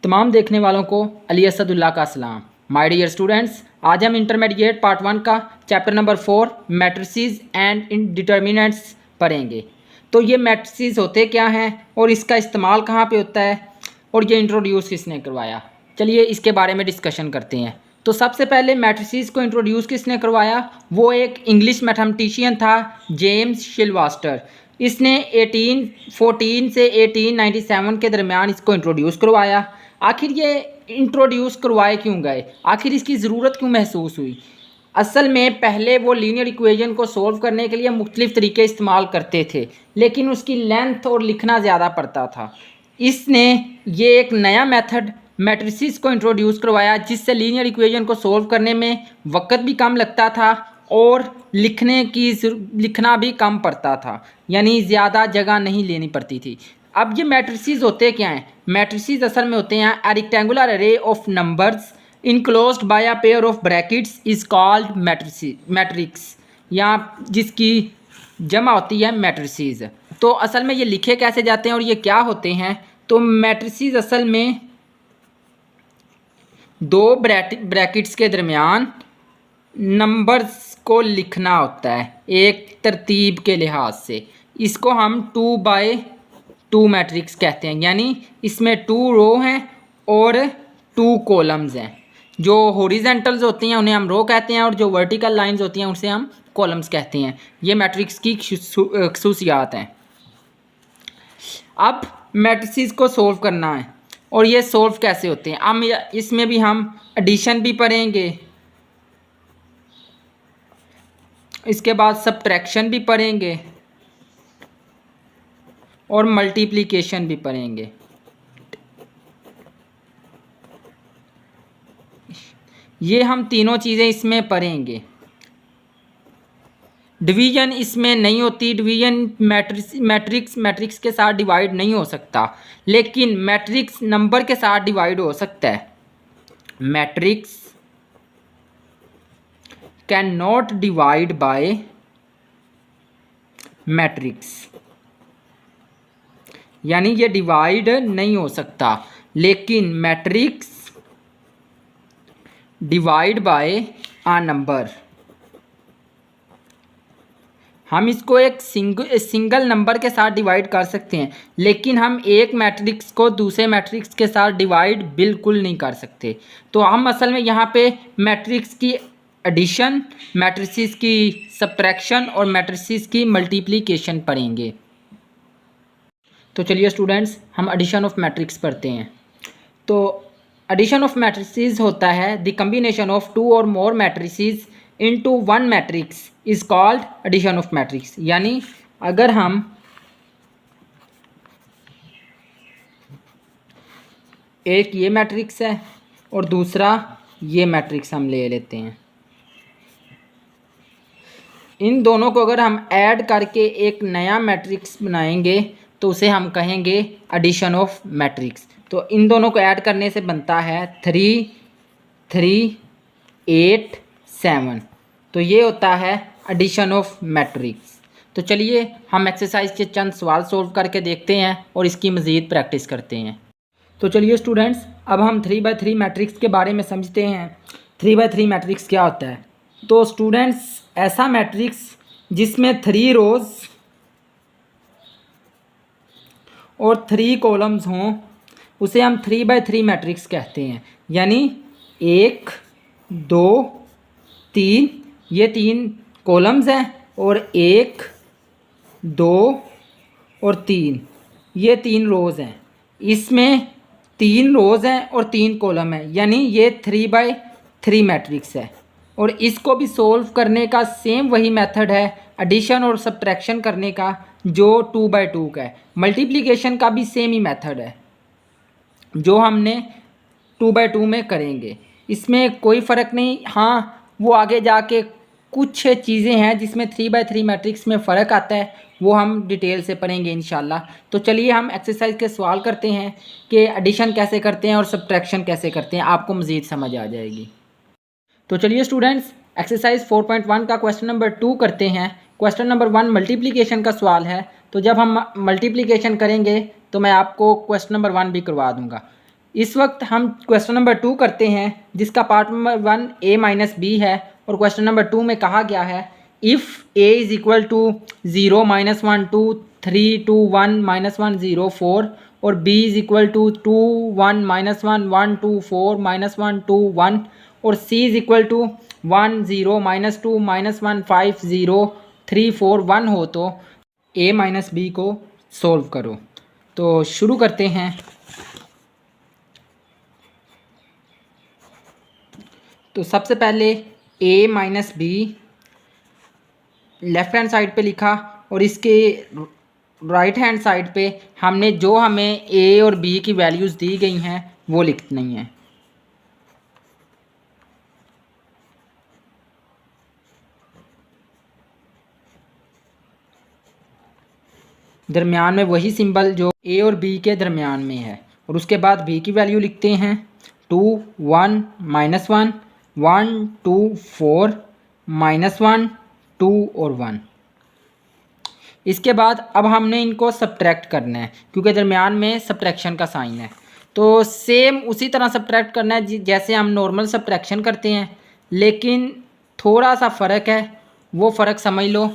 तमाम देखने वालों को अली असदुल्ला का सलाम। माय डियर स्टूडेंट्स, आज हम इंटरमीडिएट पार्ट 1 का chapter number 4 matrices and determinants पढ़ेंगे। तो ये मैट्रिसेस होते क्या हैं और इसका इस्तेमाल कहाँ पे होता है और ये इंट्रोड्यूस किसने करवाया, चलिए इसके बारे में डिस्कशन करते हैं। तो सबसे पहले मैट्रिसेस को इंट्रोड्यूस किसने करवाया, वो एक इंग्लिश मैथमेटिशियन था, जेम्स शिलवास्टर। इसने 1814 से 1897 के दरमियान इसको इंट्रोड्यूस करवाया। आखिर ये इंट्रोड्यूस करवाए क्यों गए, आखिर इसकी ज़रूरत क्यों महसूस हुई? असल में पहले वो लीनियर इक्वेशन को सॉल्व करने के लिए मुख्तलिफ़ तरीके इस्तेमाल करते थे, लेकिन उसकी लेंथ और लिखना ज़्यादा पड़ता था। इसने ये एक नया मेथड मैट्रिसेस को इंट्रोड्यूस करवाया, जिससे लीनियर इक्वेशन को सॉल्व करने में वक्त भी कम लगता था और लिखना भी कम पड़ता था, यानी ज़्यादा जगह नहीं लेनी पड़ती थी। अब ये मैट्रिसेस होते क्या हैं? मैट्रिसेस असल में होते हैं अ रेक्टेंगुलर अरे of numbers enclosed bye a pair of brackets is called matrix, या जिसकी जमा होती है मैट्रिसेस। तो असल में ये लिखे कैसे जाते हैं और ये क्या होते हैं? तो मैट्रिसेस असल में दो ब्रैकेट्स के दरमियान नंबर्स को लिखना होता है एक तरतीब के लिहाज से। इसको हम 2x2 मैट्रिक्स कहते हैं, यानी इसमें 2 रो हैं और 2 कॉलम्स हैं। जो हॉरिजेंटल्स होती हैं उन्हें हम रो कहते हैं और जो वर्टिकल लाइंस होती हैं उसे हम कॉलम्स कहते हैं। ये मैट्रिक्स की खसूसियात हैं। अब मैट्रिसेस को सॉल्व करना है और ये सॉल्व कैसे होते हैं, हम इसमें भी हम एडिशन भी पढ़ेंगे, इसके बाद सब्ट्रैक्शन भी पढ़ेंगे और मल्टीप्लिकेशन भी पढ़ेंगे। ये हम तीनों चीज़ें इसमें पढ़ेंगे। डिवीज़न इसमें नहीं होती, डिवीज़न मैट्रिक्स के साथ डिवाइड नहीं हो सकता, लेकिन मैट्रिक्स नंबर के साथ डिवाइड हो सकता है। Matrix can not divide by matrix, यानी ये डिवाइड नहीं हो सकता, लेकिन matrix divide by a number. हम इसको एक सिंगल नंबर के साथ डिवाइड कर सकते हैं, लेकिन हम एक मैट्रिक्स को दूसरे मैट्रिक्स के साथ डिवाइड बिल्कुल नहीं कर सकते। तो हम असल में यहाँ पे मैट्रिक्स की एडिशन, मैट्रिसेस की सब्ट्रैक्शन और मैट्रिसेस की मल्टीप्लिकेशन पढ़ेंगे। तो चलिए स्टूडेंट्स, हम एडिशन ऑफ मैट्रिक्स पढ़ते हैं। तो एडिशन ऑफ मैट्रिसेस होता है द कम्बिनेशन ऑफ 2 और more matrices into 1 matrix is called addition of matrix. यानी अगर हम एक ये मैट्रिक्स है और दूसरा ये मैट्रिक्स हम ले लेते हैं, इन दोनों को अगर हम ऐड करके एक नया मैट्रिक्स बनाएंगे तो उसे हम कहेंगे एडिशन ऑफ मैट्रिक्स। तो इन दोनों को ऐड करने से बनता है 3 3 8 7। तो ये होता है एडिशन ऑफ मैट्रिक्स। तो चलिए हम एक्सरसाइज के चंद सवाल सॉल्व करके देखते हैं और इसकी मज़ीद प्रैक्टिस करते हैं। तो चलिए स्टूडेंट्स, अब हम 3x3 मैट्रिक्स के बारे में समझते हैं। 3x3 मैट्रिक्स क्या होता है? तो स्टूडेंट्स, ऐसा मैट्रिक्स जिसमें 3 रोज़ और 3 कॉलम्स हों उसे हम 3x3 मैट्रिक्स कहते हैं। यानी 1 2 3, ये 3 कॉलम्स हैं और 1 2 और 3, ये 3 रोज़ हैं। इसमें 3 रोज़ हैं और 3 कॉलम हैं, यानी ये 3x3 मैट्रिक्स है। और इसको भी सॉल्व करने का सेम वही मेथड है एडिशन और सब्ट्रैक्शन करने का जो 2x2 का है। मल्टीप्लिकेशन का भी सेम ही मेथड है जो हमने 2x2 में करेंगे, इसमें कोई फ़र्क नहीं। हाँ, वो आगे जाके कुछ चीज़ें हैं जिसमें 3x3 मैट्रिक्स में फ़र्क आता है, वो हम डिटेल से पढ़ेंगे इंशाल्लाह। तो चलिए हम एक्सरसाइज के सवाल करते हैं कि एडिशन कैसे करते हैं और सब्ट्रैक्शन कैसे करते हैं, आपको मज़ीद समझ आ जाएगी। तो चलिए स्टूडेंट्स, एक्सरसाइज 4.1 का क्वेश्चन नंबर 2 करते हैं। क्वेश्चन नंबर 1 मल्टीप्लिकेशन का सवाल है। तो जब हम मल्टीप्लिकेशन करेंगे तो मैं आपको क्वेश्चन नंबर 1 भी करवा दूंगा। इस वक्त हम क्वेश्चन नंबर 2 करते हैं, जिसका part number 1 a minus B है। और क्वेश्चन नंबर 2 में कहा गया है if a is equal to 0 -1 2 3 2 1 -1 0 4 और b इज़ इक्वल टू 2 1 -1 1 2 4 -1 2 1 और c इज़ इक्वल टू 1 0 -2 -1 5 0 3 4 1 हो तो a माइनस बी को सोल्व करो। तो शुरू करते हैं। तो सबसे पहले a minus B left hand side पे लिखा और इसके राइट हैंड साइड पे हमने जो हमें a और b की वैल्यूज़ दी गई हैं वो लिखनी है। दरमियान में वही सिंबल जो a और b के दरमियान में है और उसके बाद b की वैल्यू लिखते हैं 2 1 -1 1 2 4 -1 2 और 1। इसके बाद अब हमने इनको सब्ट्रैक्ट करना है क्योंकि दरमियान में सब्ट्रैक्शन का साइन है। तो सेम उसी तरह सब्ट्रैक्ट करना है जैसे हम नॉर्मल सब्ट्रैक्शन करते हैं, लेकिन थोड़ा सा फ़र्क है। वो फ़र्क समझ लो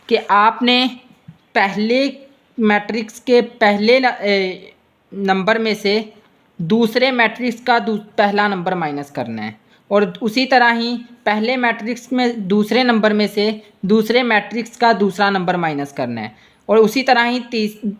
कि आपने पहले मैट्रिक्स के पहले नंबर में से दूसरे मैट्रिक्स का पहला नंबर माइनस करना है और उसी तरह ही पहले मैट्रिक्स में दूसरे नंबर में से दूसरे मैट्रिक्स का दूसरा नंबर माइनस करना है और उसी तरह ही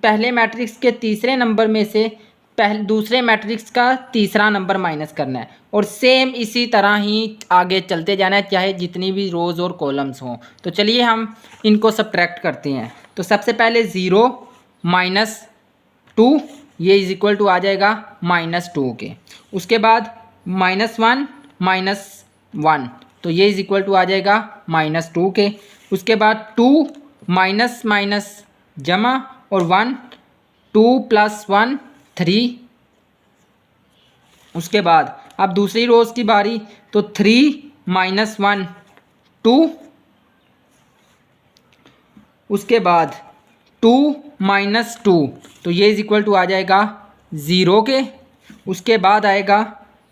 पहले मैट्रिक्स के तीसरे नंबर में से दूसरे मैट्रिक्स का तीसरा नंबर माइनस करना है और सेम इसी तरह ही आगे चलते जाना है, चाहे जितनी भी रोज़ और कॉलम्स हों। तो चलिए हम इनको सब्ट्रैक्ट करते हैं। तो सबसे पहले 0 -2 ये इज इक्वल टू आ जाएगा -2 के। उसके बाद -1 -1 तो ये इज इक्वल टू आ जाएगा -2 के। उसके बाद 2 माइनस माइनस जमा और 1 2 + 1 3। उसके बाद अब दूसरी रोज़ की बारी, तो 3 -1 2। उसके बाद 2 -2 तो ये इज इक्वल टू आ जाएगा 0 के। उसके बाद आएगा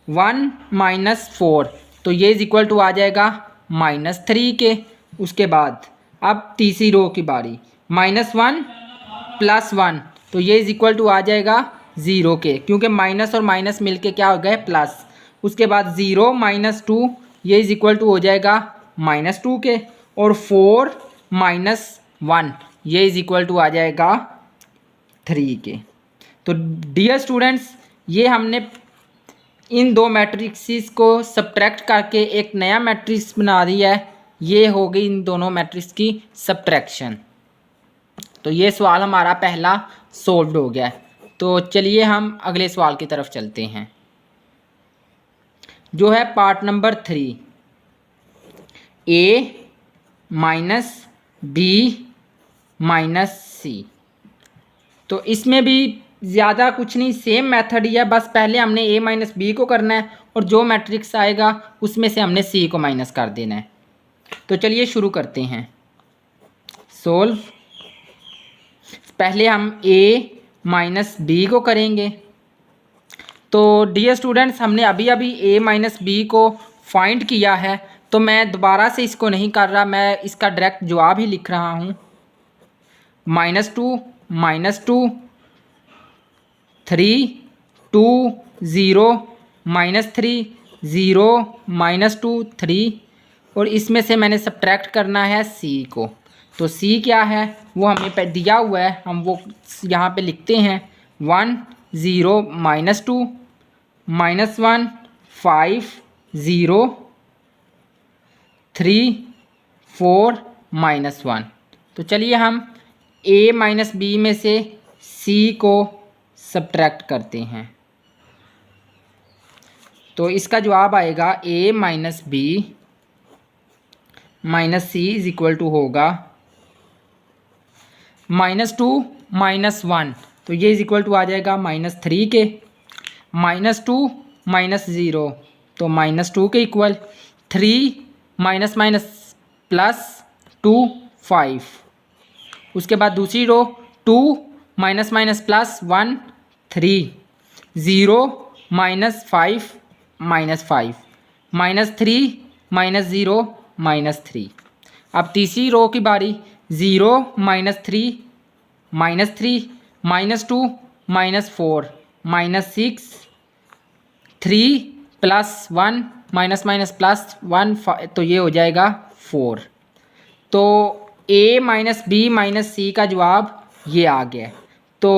1 -4 तो ये इज इक्वल टू आ जाएगा -3 के। उसके बाद अब तीसरी रो की बारी, -1 + 1 तो ये इज इक्वल टू आ जाएगा 0 के, क्योंकि माइनस और माइनस मिलके क्या हो गए प्लस। उसके बाद 0 -2 ये इज इक्वल टू हो जाएगा -2 के और 4 -1 ये इज इक्वल टू आ जाएगा 3 के। तो डियर स्टूडेंट्स, ये हमने इन दो मैट्रिक्स को सब्ट्रैक्ट करके एक नया मैट्रिक्स बना दिया है। ये हो गई इन दोनों मैट्रिक्स की सब्ट्रैक्शन। तो ये सवाल हमारा पहला सॉल्व्ड हो गया है। तो चलिए हम अगले सवाल की तरफ चलते हैं, जो है part number 3 a - b - c। तो इसमें भी ज़्यादा कुछ नहीं, सेम मेथड ही है, बस पहले हमने a - b को करना है और जो मैट्रिक्स आएगा उसमें से हमने c को माइनस कर देना है। तो चलिए शुरू करते हैं सोल्व। पहले हम a - b को करेंगे। तो डियर स्टूडेंट्स, हमने अभी a - b को फाइंड किया है, तो मैं दोबारा से इसको नहीं कर रहा, मैं इसका डायरेक्ट जवाब ही लिख रहा हूँ। -2 -2 3 2 0 -3 0 -2 3 और इसमें से मैंने सब्ट्रैक्ट करना है c को। तो c क्या है वो हमें दिया हुआ है, हम वो यहाँ पे लिखते हैं 1 0 -2 -1 5 0 3 4 -1। तो चलिए हम a - b में से c को सब्ट्रैक्ट करते हैं। तो इसका जवाब आएगा a - b - c is equal to होगा -2 -1 तो ये इज इक्वल टू आ जाएगा -3 के। -2 -0 तो -2 के इक्वल। 3 +2 5। उसके बाद दूसरी रो 2 -+ 1 3 0 -5 -5 -3 -0 -3। अब तीसरी रो की बारी, 0 -3 -3 -2 -4 -6 3 +1 माइनस माइनस प्लस 1, तो ये हो जाएगा 4। तो A - B - C का जवाब ये आ गया। तो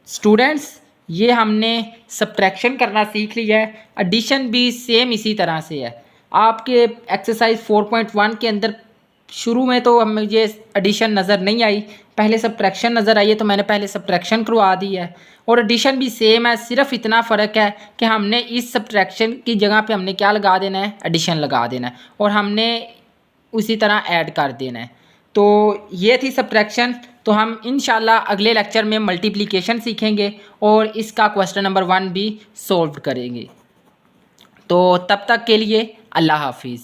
स्टूडेंट्स ये हमने सब्ट्रैक्शन करना सीख लिया है। एडिशन भी सेम इसी तरह से है। आपके एक्सरसाइज 4.1 के अंदर शुरू में तो हमें ये एडिशन नज़र नहीं आई, पहले सब्ट्रैक्शन नज़र आई है, तो मैंने पहले सब्ट्रैक्शन करवा दी है। और एडिशन भी सेम है, सिर्फ इतना फ़र्क है कि हमने इस सब्ट्रैक्शन की जगह पे हमने क्या लगा देना है, एडिशन लगा देना है, और हमने उसी तरह ऐड कर देना है। तो ये थी सब्ट्रैक्शन। तो हम इंशाल्लाह अगले लेक्चर में मल्टीप्लिकेशन सीखेंगे और इसका क्वेश्चन नंबर 1 भी सॉल्व करेंगे। तो तब तक के लिए अल्लाह हाफिज़।